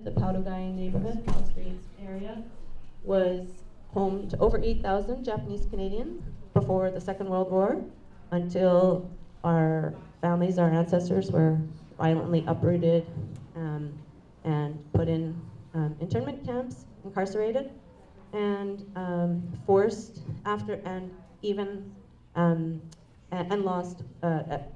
The Paueru Gai neighborhood, Powell Street area, was home to over 8,000 Japanese Canadians before the Second World War, until our families, our ancestors, were violently uprooted and put in internment camps, incarcerated, and forced after, and even and lost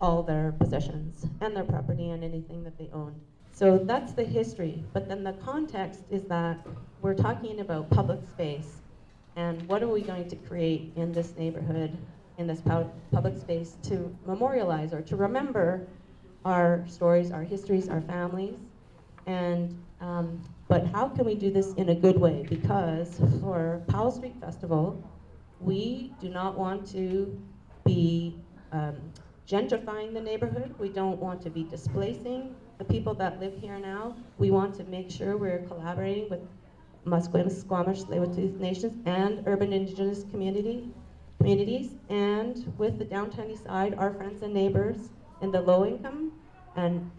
all their possessions and their property and anything that they owned. So that's the history, but then the context is that we're talking about public space, and what are we going to create in this neighborhood, in this public space, to memorialize or to remember our stories, our histories, our families, and but how can we do this in a good way? Because for Powell Street Festival, we do not want to be gentrifying the neighborhood. We don't want to be displacing the people that live here now. We want to make sure we're collaborating with Musqueam, Squamish, Tsleil-Waututh nations and urban indigenous communities, and with the downtown east side, our friends and neighbors in the low income and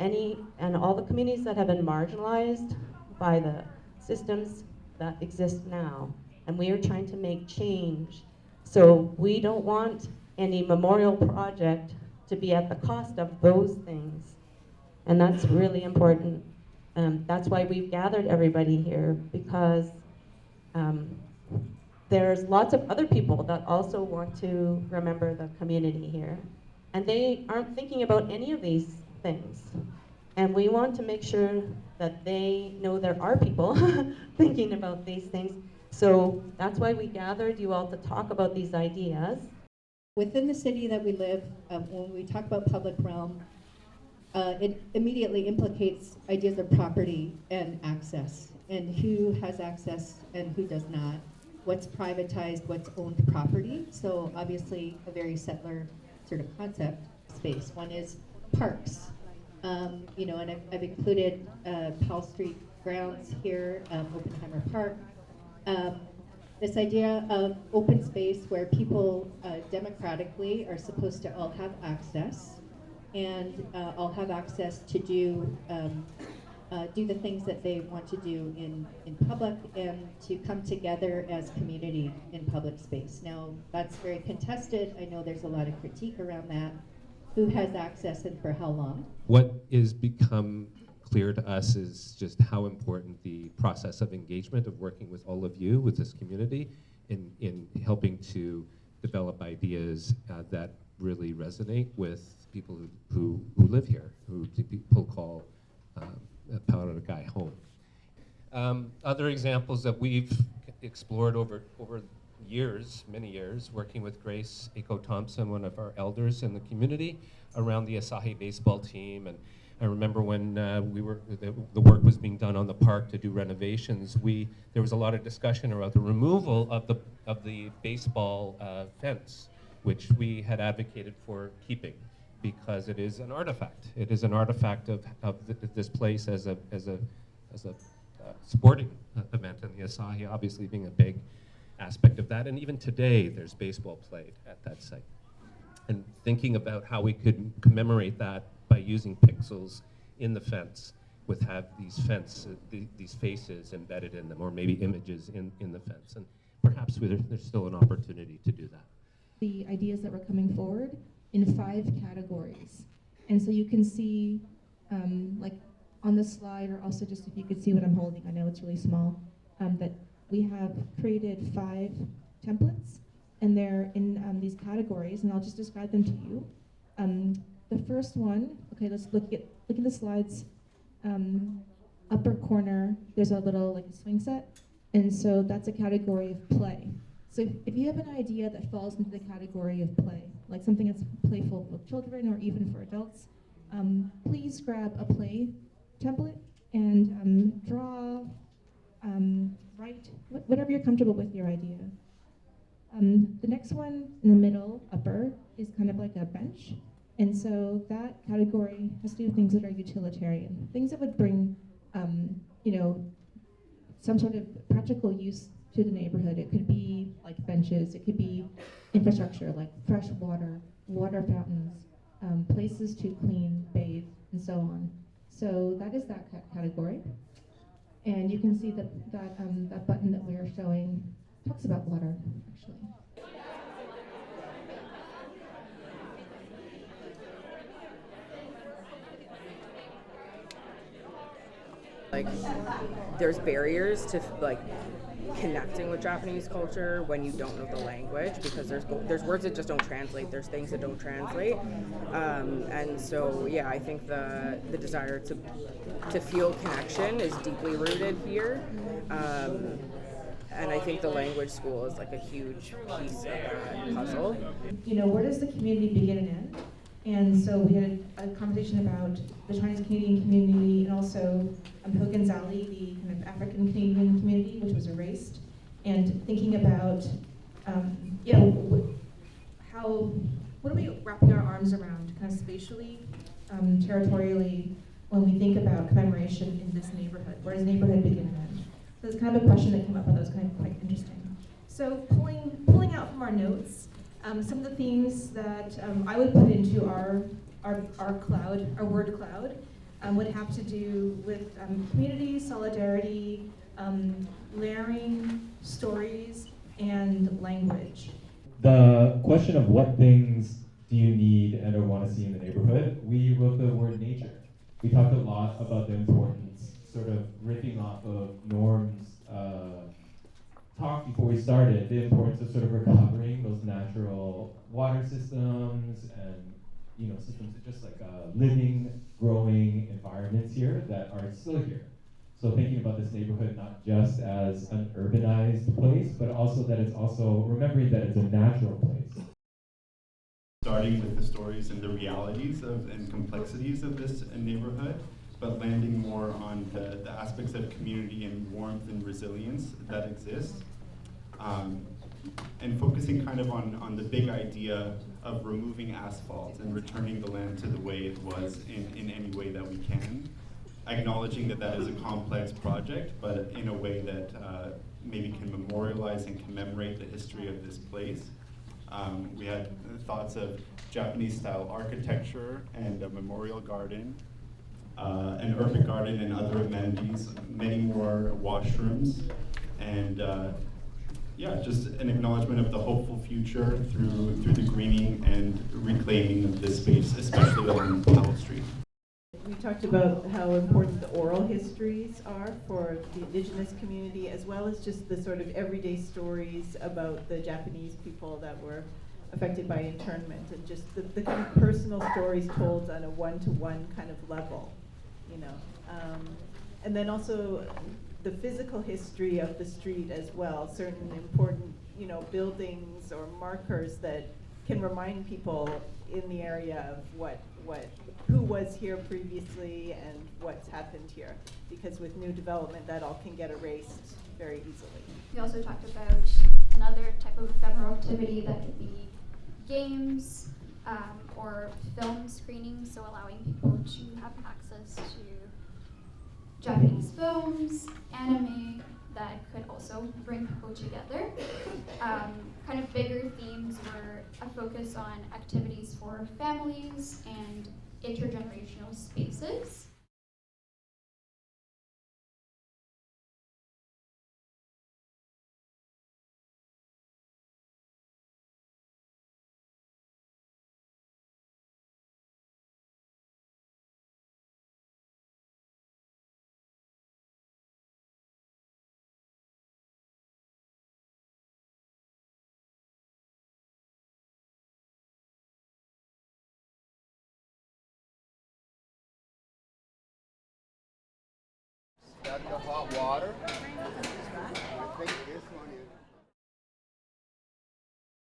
all the communities that have been marginalized by the systems that exist now. And we are trying to make change. So we don't want any memorial project to be at the cost of those things. And that's really important. That's why we've gathered everybody here, because there's lots of other people that also want to remember the community here. And they aren't thinking about any of these things. And we want to make sure that they know there are people thinking about these things. So that's why we gathered you all to talk about these ideas. Within the city that we live, when we talk about public realm, it immediately implicates ideas of property and access, and who has access and who does not, what's privatized, what's owned property. So obviously a very settler sort of concept space. One is parks, you know, and I've included Powell Street grounds here, Oppenheimer Park. This idea of open space where people democratically are supposed to all have access, and all have access to do the things that they want to do in public, and to come together as community in public space. Now, that's very contested. I know there's a lot of critique around that. Who has access and for how long? What is become clear to us is just how important the process of engagement, of working with all of you, with this community, in helping to develop ideas that really resonate with people who live here, who people call Paueru Gai home. Other examples that we've explored over years, many years, working with Grace Aiko Thompson, one of our elders in the community, around the Asahi baseball team. And I remember when the work was being done on the park to do renovations, there was a lot of discussion about the removal of the baseball fence, which we had advocated for keeping, because it is an artifact. It is an artifact of this place as a sporting event, and the Asahi obviously being a big aspect of that. And even today, there's baseball played at that site. And thinking about how we could commemorate that by using pixels in the fence, have these faces embedded in them, or maybe images in the fence. And perhaps there's still an opportunity to do that. The ideas that were coming forward in 5 categories. And so you can see, like on the slide, or also just if you could see what I'm holding, I know it's really small, that we have created 5 templates and they're in these categories, and I'll just describe them to you. The first one, okay, let's look at the slides. Upper corner, there's a little like a swing set, and so that's a category of play. So if you have an idea that falls into the category of play, like something that's playful for children or even for adults, please grab a play template and draw, write, whatever you're comfortable with your idea. The next one in the middle, upper, is kind of like a bench. And so that category has to do with things that are utilitarian, things that would bring, some sort of practical use to the neighborhood. It could be like benches, it could be infrastructure like fresh water, water fountains, places to clean, bathe, and so on. So that is that category. And you can see that button that we're showing talks about water, actually. Like, there's barriers to like connecting with Japanese culture when you don't know the language, because there's words that just don't translate. There's things that don't translate, and so yeah, I think the desire to feel connection is deeply rooted here. And I think the language school is like a huge piece of that puzzle. Where does the community begin and end? And so we had a conversation about the Chinese Canadian community and also Hoganzali, the kind of African Canadian community, which was erased, and thinking about, what are we wrapping our arms around, kind of spatially, territorially, when we think about commemoration in this neighborhood? Where does neighborhood begin and end? So it's kind of a question that came up, that was kind of quite interesting. So pulling out from our notes, some of the themes that I would put into our cloud, our word cloud, would have to do with community, solidarity, layering, stories, and language. The question of what things do you need and or want to see in the neighborhood, we wrote the word nature. We talked a lot about the importance, sort of riffing off of Norm's talk before we started, the importance of sort of recovering those natural water systems and systems that just like living, growing environments here that are still here. So thinking about this neighborhood not just as an urbanized place, but also that it's also remembering that it's a natural place. Starting with the stories and the realities and complexities of this neighborhood, but landing more on the aspects of community and warmth and resilience that exist. And focusing kind of on the big idea of removing asphalt and returning the land to the way it was in any way that we can. Acknowledging that is a complex project, but in a way that maybe can memorialize and commemorate the history of this place. We had thoughts of Japanese-style architecture and a memorial garden, an urban garden and other amenities, many more washrooms, and just an acknowledgement of the hopeful future through the greening and reclaiming of this space, especially on Powell Street. We talked about how important the oral histories are for the indigenous community, as well as just the sort of everyday stories about the Japanese people that were affected by internment, and just the kind of personal stories told on a one-to-one kind of level, and then also the physical history of the street as well, certain important, buildings or markers that can remind people in the area of who was here previously and what's happened here, because with new development that all can get erased very easily. We also talked about another type of ephemeral activity that could be games or film screenings, so allowing people to have access to Japanese films, anime, that could also bring people together. Kind of bigger themes were a focus on activities for families and intergenerational spaces. that the hot water?